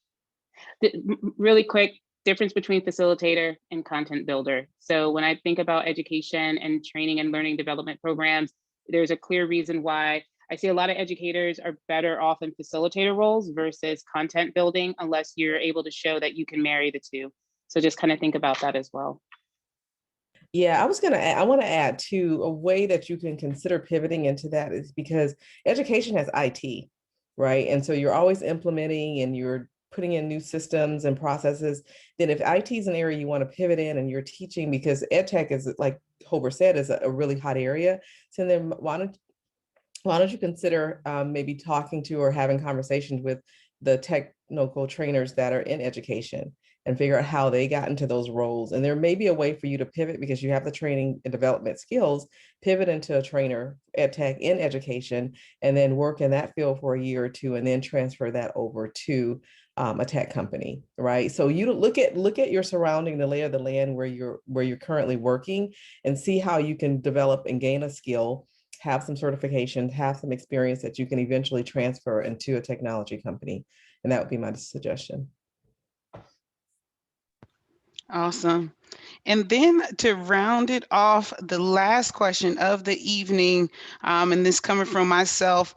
Really quick, difference between facilitator and content builder. So when I think about education and training and learning development programs, there's a clear reason why I see a lot of educators are better off in facilitator roles versus content building, unless you're able to show that you can marry the two. So just kind of think about that as well. Yeah, I want to add too, a way that you can consider pivoting into that is because education has IT, right? And so you're always implementing and you're putting in new systems and processes. Then if IT is an area you want to pivot in and you're teaching, because ed tech is, like Hober said, is a really hot area. So then why don't you consider maybe talking to or having conversations with the technical trainers that are in education and figure out how they got into those roles. And there may be a way for you to pivot because you have the training and development skills, pivot into a trainer ed tech in education, and then work in that field for a year or two, and then transfer that over to a tech company, right? So you look at your surrounding, the lay of the land where you're currently working, and see how you can develop and gain a skill, have some certifications, have some experience that you can eventually transfer into a technology company. And that would be my suggestion. Awesome. And then to round it off, the last question of the evening, and this coming from myself,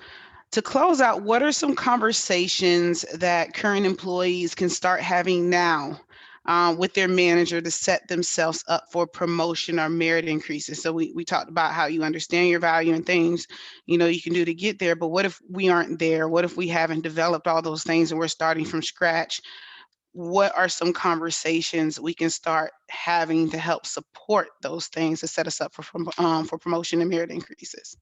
to close out, what are some conversations that current employees can start having now with their manager to set themselves up for promotion or merit increases? So we talked about how you understand your value and things, you can do to get there, but what if we aren't there? What if we haven't developed all those things and we're starting from scratch? What are some conversations we can start having to help support those things to set us up for promotion and merit increases?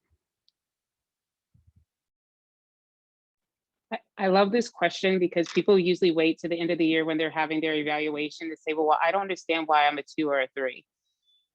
I love this question because people usually wait to the end of the year when they're having their evaluation to say, well, I don't understand why I'm a 2 or a 3.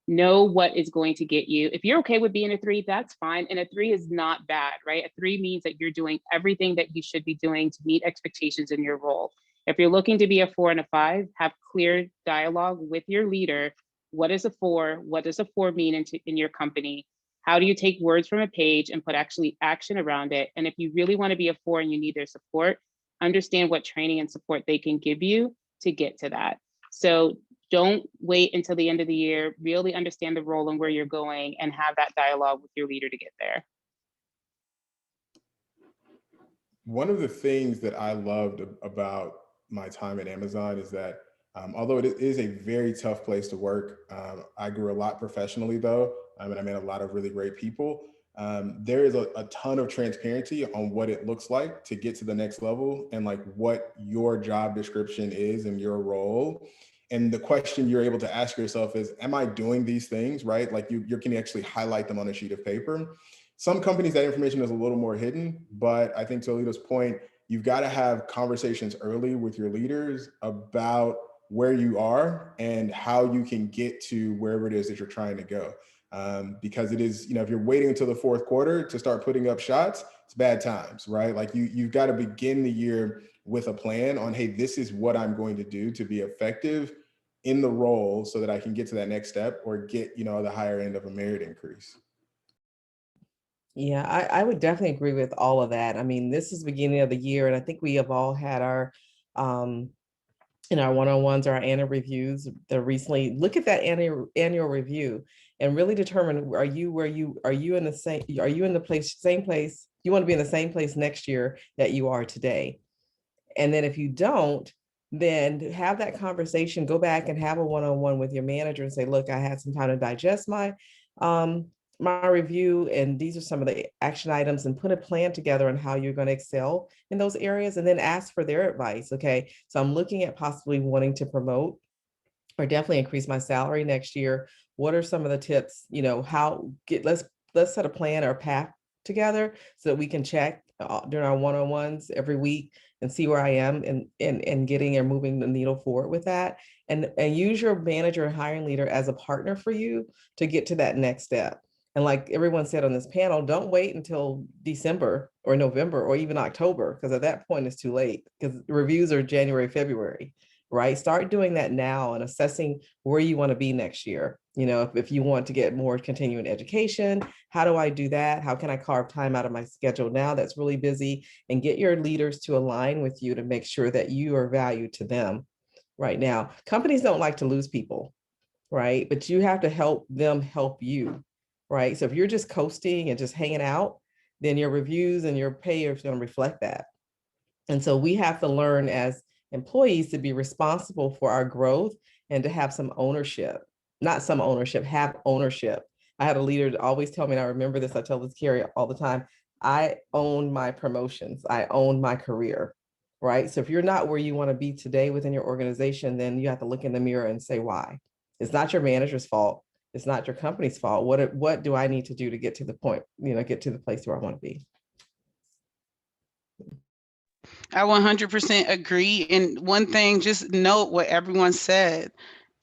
Know what is going to get you. If you're okay with being a 3, that's fine. And a 3 is not bad, right? A 3 means that you're doing everything that you should be doing to meet expectations in your role. If you're looking to be a 4 and a 5, have clear dialogue with your leader. What is a 4? What does a 4 mean in your company? How do you take words from a page and put actually action around it? And if you really want to be a 4 and you need their support, understand what training and support they can give you to get to that. So don't wait until the end of the year, really understand the role and where you're going, and have that dialogue with your leader to get there. One of the things that I loved about my time at Amazon is that although it is a very tough place to work, I grew a lot professionally though, and I met a lot of really great people. There is a ton of transparency on what it looks like to get to the next level and like what your job description is and your role. And the question you're able to ask yourself is, am I doing these things, right? Like you can actually highlight them on a sheet of paper. Some companies, that information is a little more hidden, but I think to Alita's point, you've got to have conversations early with your leaders about where you are and how you can get to wherever it is that you're trying to go. because it is, if you're waiting until the fourth quarter to start putting up shots, it's bad times, right? Like you've got to begin the year with a plan on, hey, this is what I'm going to do to be effective in the role so that I can get to that next step or get, the higher end of a merit increase. Yeah, I would definitely agree with all of that. I mean, this is beginning of the year, and I think we have all had our in our one-on-ones or our annual reviews that recently look at that annual review and really determine, are you in the same place you want to be in the same place next year that you are today? And then if you don't, then have that conversation, go back and have a one-on-one with your manager and say, look, I had some time to digest my review, and these are some of the action items, and put a plan together on how you're going to excel in those areas, and then ask for their advice. Okay, so I'm looking at possibly wanting to promote or definitely increase my salary next year. What are some of the tips? Let's set a plan or a path together so that we can check during our one-on-ones every week and see where I am and getting or moving the needle forward with that. And use your manager and hiring leader as a partner for you to get to that next step. And like everyone said on this panel, don't wait until December or November or even October, because at that point it's too late, because reviews are January, February, right? Start doing that now and assessing where you want to be next year. If you want to get more continuing education, how do I do that? How can I carve time out of my schedule now that's really busy, and get your leaders to align with you to make sure that you are valued to them right now. Companies don't like to lose people, right? But you have to help them help you, right? So if you're just coasting and just hanging out, then your reviews and your pay is going to reflect that. And so we have to learn as employees to be responsible for our growth and to have some ownership, not some ownership, have ownership. I had a leader always tell me, and I remember this, I tell this Karie all the time, I own my promotions, I own my career, right? So if you're not where you want to be today within your organization, then you have to look in the mirror and say why. It's not your manager's fault. It's not your company's fault. What do I need to do to get to the point, get to the place where I want to be? I 100% agree. And one thing, just note what everyone said.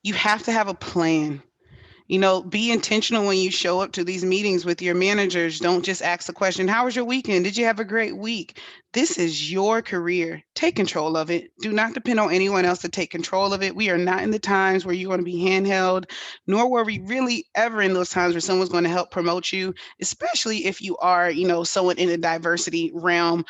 You have to have a plan. Be intentional when you show up to these meetings with your managers. Don't just ask the question, how was your weekend? Did you have a great week? This is your career. Take control of it. Do not depend on anyone else to take control of it. We are not in the times where you're going to be handheld, nor were we really ever in those times where someone's going to help promote you, especially if you are, someone in the diversity realm.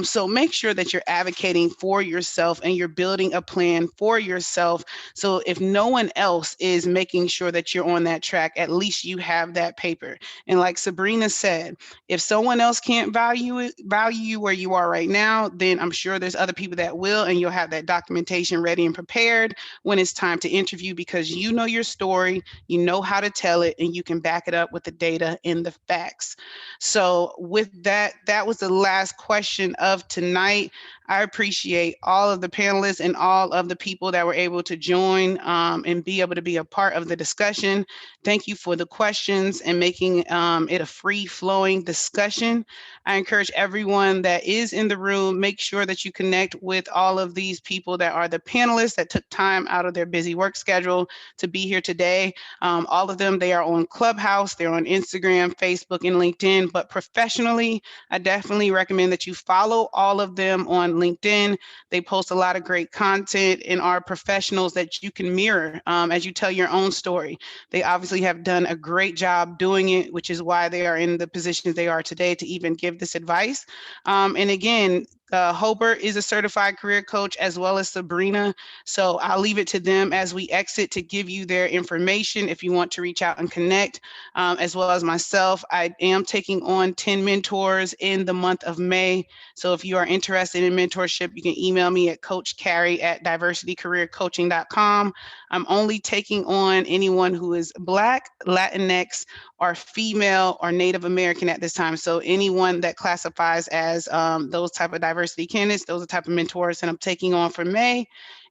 So make sure that you're advocating for yourself and you're building a plan for yourself. So if no one else is making sure that you're on that track, at least you have that paper. And like Sabrina said, if someone else can't value you where you are right now, then I'm sure there's other people that will, and you'll have that documentation ready and prepared when it's time to interview, because you know your story, you know how to tell it, and you can back it up with the data and the facts. So with that, that was the last question of tonight. I appreciate all of the panelists and all of the people that were able to join and be able to be a part of the discussion. Thank you for the questions and making it a free-flowing discussion. I encourage everyone that is in the room, make sure that you connect with all of these people that are the panelists that took time out of their busy work schedule to be here today. All of them, they are on Clubhouse, they're on Instagram, Facebook, and LinkedIn, but professionally, I definitely recommend that you follow all of them on LinkedIn. They post a lot of great content and are professionals that you can mirror as you tell your own story. They obviously have done a great job doing it, which is why they are in the positions they are today to even give this advice. And again, Hobart is a certified career coach, as well as Sabrina. So I'll leave it to them as we exit to give you their information if you want to reach out and connect, as well as myself. I am taking on 10 mentors in the month of May. So if you are interested in mentorship, you can email me at coachkarie@diversitycareercoaching.com. I'm only taking on anyone who is Black, Latinx, or female or Native American at this time. So anyone that classifies as those type of diversity candidates, those are the type of mentors that I'm taking on for May.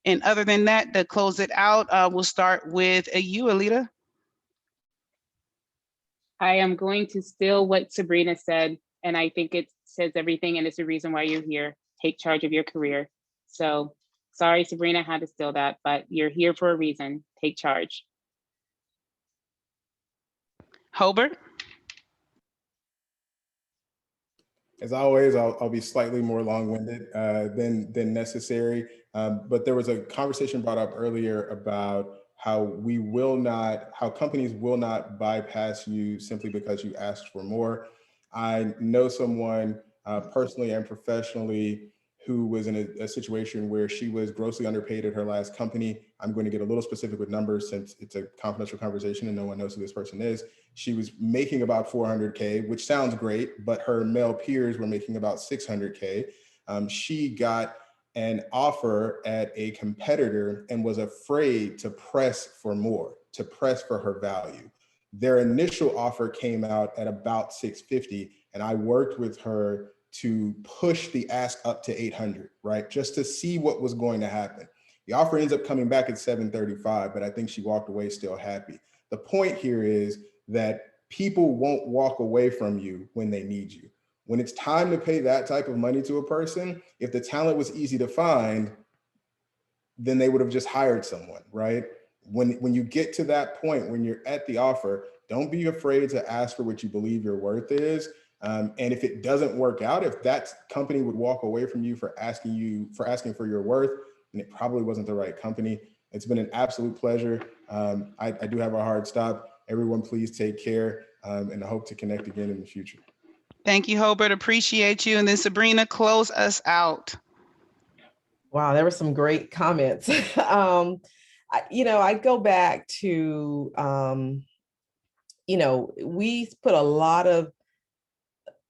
And other than that, to close it out, we'll start with you, Alita. I am going to steal what Sabrina said, and I think it says everything, and it's the reason why you're here. Take charge of your career. So sorry, Sabrina, had to steal that, but you're here for a reason. Take charge. Hobart? As always, I'll be slightly more long-winded than necessary. But there was a conversation brought up earlier about how companies will not bypass you simply because you asked for more. I know someone personally and professionally who was in a situation where she was grossly underpaid at her last company. I'm going to get a little specific with numbers since it's a confidential conversation and no one knows who this person is. She was making about 400K, which sounds great, but her male peers were making about 600K. She got an offer at a competitor and was afraid to press for more, to press for her value. Their initial offer came out at about 650, and I worked with her to push the ask up to 800, right? Just to see what was going to happen. The offer ends up coming back at 735, but I think she walked away still happy. The point here is that people won't walk away from you when they need you. When it's time to pay that type of money to a person, if the talent was easy to find, then they would have just hired someone, right? When you get to that point, when you're at the offer, don't be afraid to ask for what you believe your worth is. And if it doesn't work out, if that company would walk away from you for asking for your worth, then it probably wasn't the right company. It's been an absolute pleasure. I do have a hard stop. Everyone, please take care, and I hope to connect again in the future. Thank you, Hobart. Appreciate you. And then Sabrina, close us out. Wow, there were some great comments. I go back to, we put a lot of,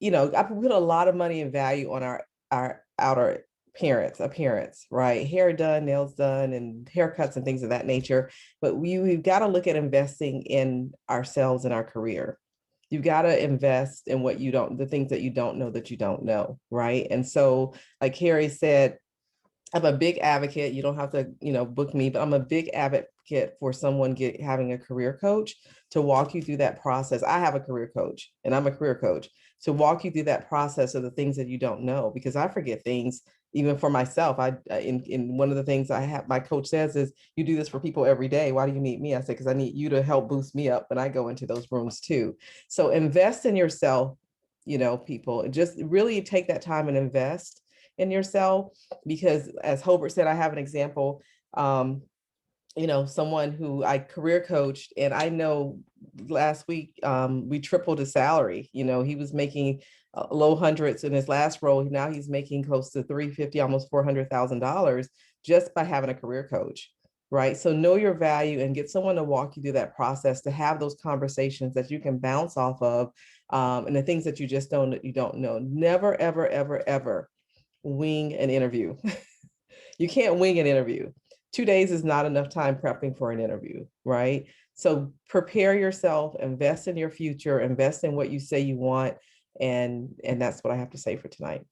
I put a lot of money and value on our outer appearance, right? Hair done, nails done, and haircuts and things of that nature. But we've got to look at investing in ourselves and our career. You've got to invest in the things that you don't know, right? And so, like Karie said, I'm a big advocate. You don't have to, book me, but I'm a big advocate for someone having a career coach to walk you through that process. I have a career coach and I'm a career coach to walk you through that process of the things that you don't know, because I forget things even for myself. In one of the things I have, my coach says is, you do this for people every day. Why do you need me? I say, because I need you to help boost me up when I go into those rooms too. So invest in yourself, people, just really take that time and invest in yourself, because as Hobart said, I have an example, someone who I career coached, and I know last week we tripled his salary. He was making low hundreds in his last role. Now he's making close to 350, almost $400,000 just by having a career coach. Right. So know your value and get someone to walk you through that process, to have those conversations that you can bounce off of, and the things that you don't know. Never, ever, ever, ever wing an interview. You can't wing an interview. 2 days is not enough time prepping for an interview, right? So prepare yourself, invest in your future, invest in what you say you want. And that's what I have to say for tonight.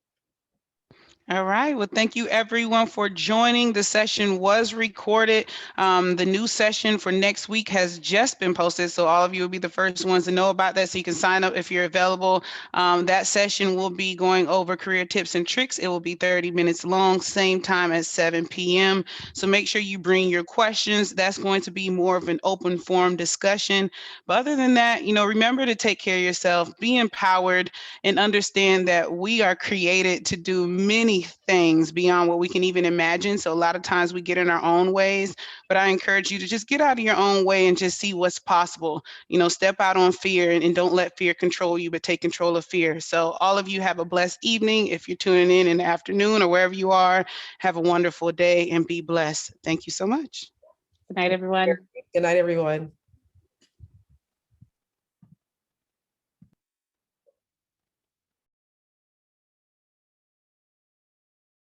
All right. Well, thank you everyone for joining. The session was recorded. The new session for next week has just been posted, so all of you will be the first ones to know about that, so you can sign up if you're available. That session will be going over career tips and tricks. It will be 30 minutes long, same time at 7 p.m. So make sure you bring your questions. That's going to be more of an open forum discussion. But other than that, remember to take care of yourself, be empowered, and understand that we are created to do many things beyond what we can even imagine. So a lot of times we get in our own ways, but I encourage you to just get out of your own way and just see what's possible. Step out on fear and don't let fear control you, but take control of fear. So all of you have a blessed evening. If you're tuning in the afternoon or wherever you are, have a wonderful day and be blessed. Thank you so much. Good night, everyone. Good night, everyone.